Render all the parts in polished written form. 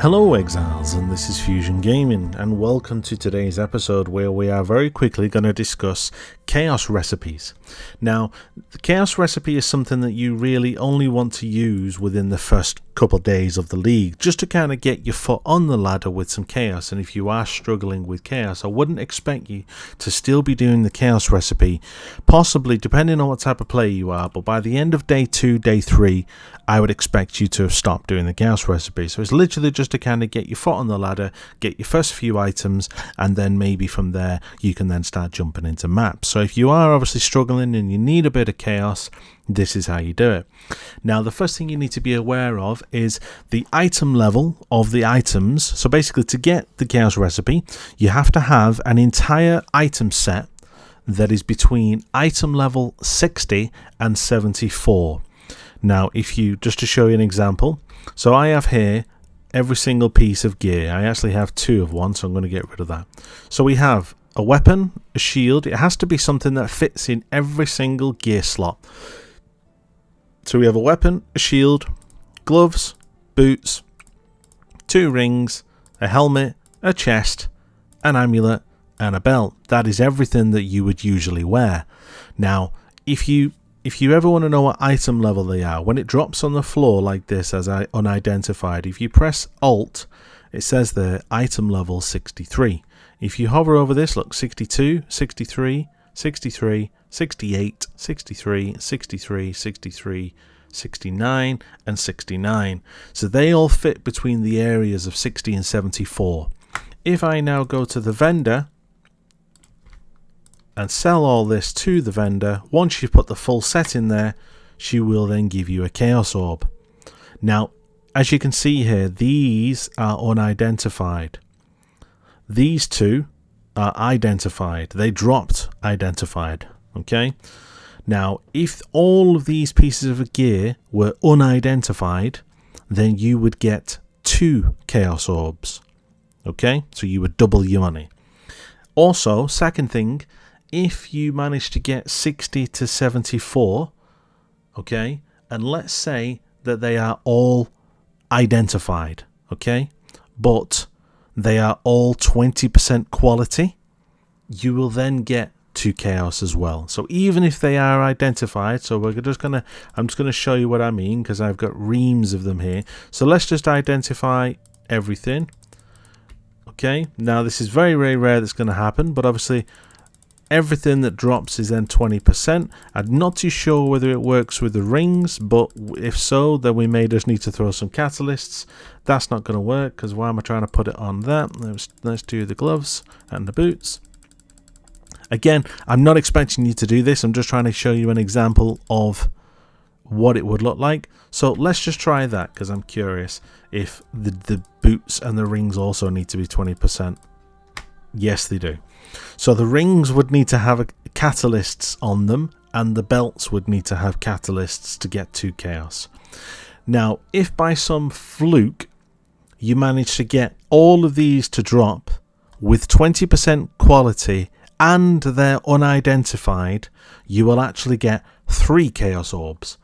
Hello Exiles, and this is Fusion Gaming, and welcome to today's episode where we are very quickly going to discuss chaos recipes. Now, the chaos recipe is something that you really only want to use within the first couple days of the league, just to kind of get your foot on the ladder with some chaos. And if you are struggling with chaos, I wouldn't expect you to still be doing the chaos recipe, possibly depending on what type of player you are, but by the end of day 2, day 3, I would expect you to have stopped doing the chaos recipe. So it's literally just to kind of get your foot on the ladder, get your first few items, and then maybe from there you can then start jumping into maps. So if you are obviously struggling and you need a bit of chaos, this is how you do it. Now, the first thing you need to be aware of is the item level of the items. So basically, to get the chaos recipe, you have to have an entire item set that is between item level 60 and 74. Now, if you, just to show you an example, so I have here every single piece of gear. I actually have 2 of one, so I'm going to get rid of that. So we have a weapon, a shield. It has to be something that fits in every single gear slot. So we have a weapon, a shield, gloves, boots, 2 rings, a helmet, a chest, an amulet, and a belt. That is everything that you would usually wear. Now, if you ever want to know what item level they are, when it drops on the floor like this as unidentified, if you press Alt, it says there item level 63. If you hover over this, look, 62, 63, 63, 68, 63, 63, 63, 69, and 69. So they all fit between the areas of 60 and 74. If I now go to the vendor and sell all this to the vendor, once you've put the full set in there, she will then give you a chaos orb. Now, as you can see here, these are unidentified. These 2 are identified. They dropped identified. Okay. Now, if all of these pieces of gear were unidentified, then you would get 2 chaos orbs. Okay. So you would double your money. Also, second thing, if you manage to get 60 to 74, okay, and let's say that they are all identified, okay, but they are all 20% quality, you will then get 2 chaos as well. So even if they are identified, so I'm just gonna show you what I mean, because I've got reams of them here. So let's just identify everything. Okay, now this is very, very rare that's going to happen, but obviously everything that drops is then 20%. I'm not too sure whether it works with the rings, but if so, then we may just need to throw some catalysts. That's not going to work, because why am I trying to put it on that? Let's do the gloves and the boots. Again, I'm not expecting you to do this. I'm just trying to show you an example of what it would look like. So let's just try that, because I'm curious if the boots and the rings also need to be 20%. Yes, they do. So the rings would need to have catalysts on them, and the belts would need to have catalysts to get 2 chaos. Now, if by some fluke you manage to get all of these to drop with 20% quality and they're unidentified, you will actually get 3 chaos orbs.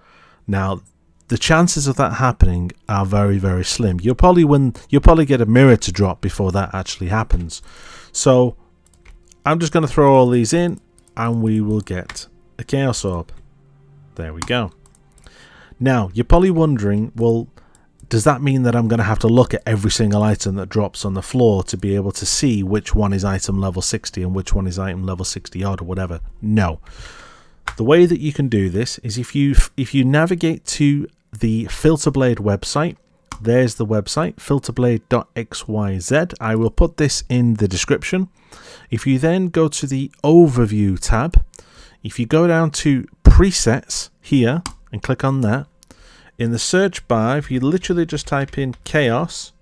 Now, the chances of that happening are very, very slim. You'll probably get a mirror to drop before that actually happens. So I'm just going to throw all these in, and we will get a chaos orb. There we go. Now, you're probably wondering, well, does that mean that I'm going to have to look at every single item that drops on the floor to be able to see which one is item level 60 and which one is item level 60 odd or whatever? No. The way that you can do this is if you navigate to the Filterblade website. There's the website, filterblade.xyz. I will put this in the description. If you then go to the Overview tab, if you go down to Presets here and click on that, in the search bar, if you literally just type in chaos,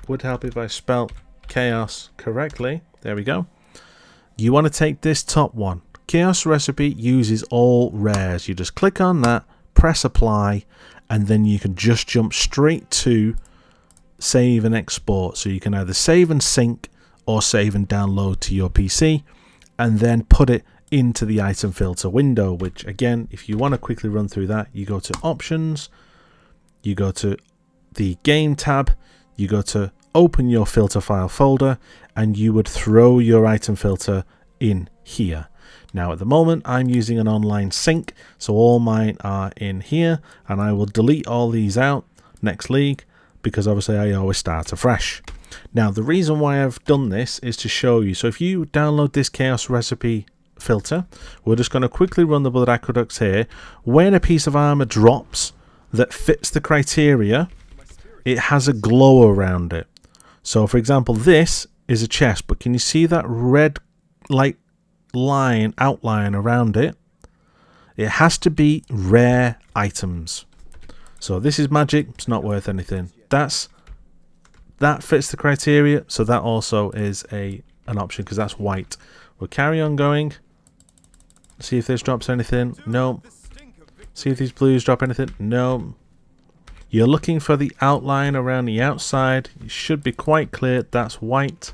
would help if I spelt chaos correctly. There we go. You want to take this top one. Chaos recipe uses all rares. You just click on that, press apply, and then you can just jump straight to save and export. So you can either save and sync or save and download to your PC, and then put it into the item filter window, which again, if you want to quickly run through that, you go to options, you go to the game tab, you go to open your filter file folder, and you would throw your item filter in here. Now at the moment I'm using an online sync, so all mine are in here, and I will delete all these out next league because obviously I always start afresh. Now the reason why I've done this is to show you. So if you download this chaos recipe filter, we're just going to quickly run the blood aqueducts here. When a piece of armor drops that fits the criteria, it has a glow around it. So for example, this is a chest, but can you see that red light line outline around it? It has to be rare items. So this is magic, it's not worth anything. That fits the criteria, so that also is an option because that's white. We'll carry on going. See if this drops anything. No. See if these blues drop anything. No. You're looking for the outline around the outside. It should be quite clear. That's white.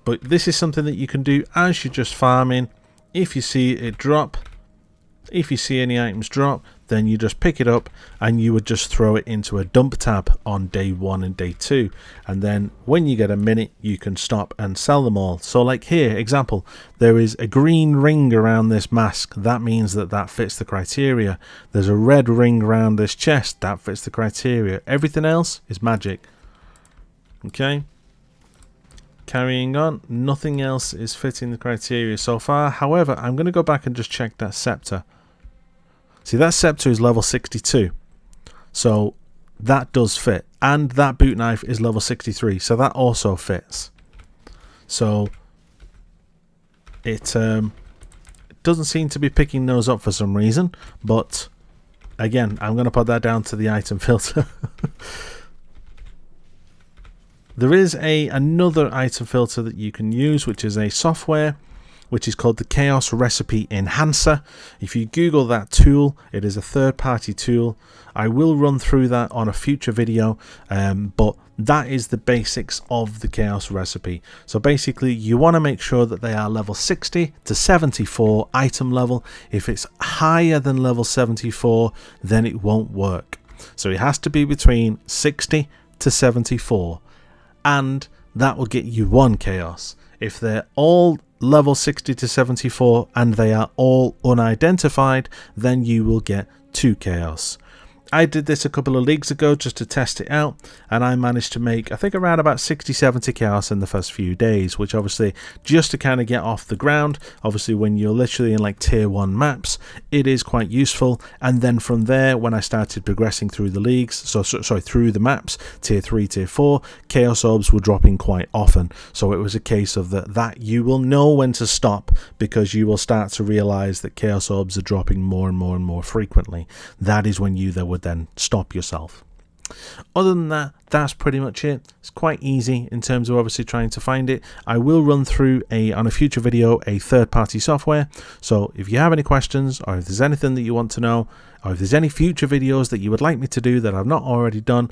But this is something that you can do as you're just farming. If you see it drop, if you see any items drop, then you just pick it up and you would just throw it into a dump tab on day 1 and day 2. And then when you get a minute, you can stop and sell them all. So like here, example, there is a green ring around this mask. That means that that fits the criteria. There's a red ring around this chest. That fits the criteria. Everything else is magic. Okay. Carrying on, nothing else is fitting the criteria so far. However, I'm going to go back and just check that scepter. See, that scepter is level 62, so that does fit, and that boot knife is level 63, so that also fits. So it doesn't seem to be picking those up for some reason, but again, I'm going to put that down to the item filter. There is another item filter that you can use, which is a software which is called the Chaos Recipe Enhancer. If you Google that tool, it is a third-party tool. I will run through that on a future video, but that is the basics of the Chaos Recipe. So basically, you want to make sure that they are level 60 to 74 item level. If it's higher than level 74, then it won't work. So it has to be between 60 to 74. And that will get you 1 chaos. If they're all level 60 to 74 and they are all unidentified, then you will get 2 chaos. I did this a couple of leagues ago just to test it out, and I managed to make, I think, around about 60-70 chaos in the first few days, which obviously, just to kind of get off the ground, obviously when you're literally in like tier 1 maps, it is quite useful. And then from there, when I started progressing through the leagues, through the maps, tier 3, tier 4, chaos orbs were dropping quite often. So it was a case of that you will know when to stop, because you will start to realize that chaos orbs are dropping more and more and more frequently. That is when you would then stop yourself. Other than that, that's pretty much it. It's quite easy in terms of obviously trying to find it. I will run through on a future video a third-party software. So if you have any questions, or if there's anything that you want to know, or if there's any future videos that you would like me to do that I've not already done,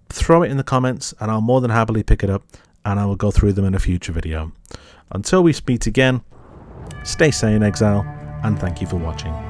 throw it in the comments and I'll more than happily pick it up and I will go through them in a future video. Until we meet again, stay sane, Exile, and thank you for watching.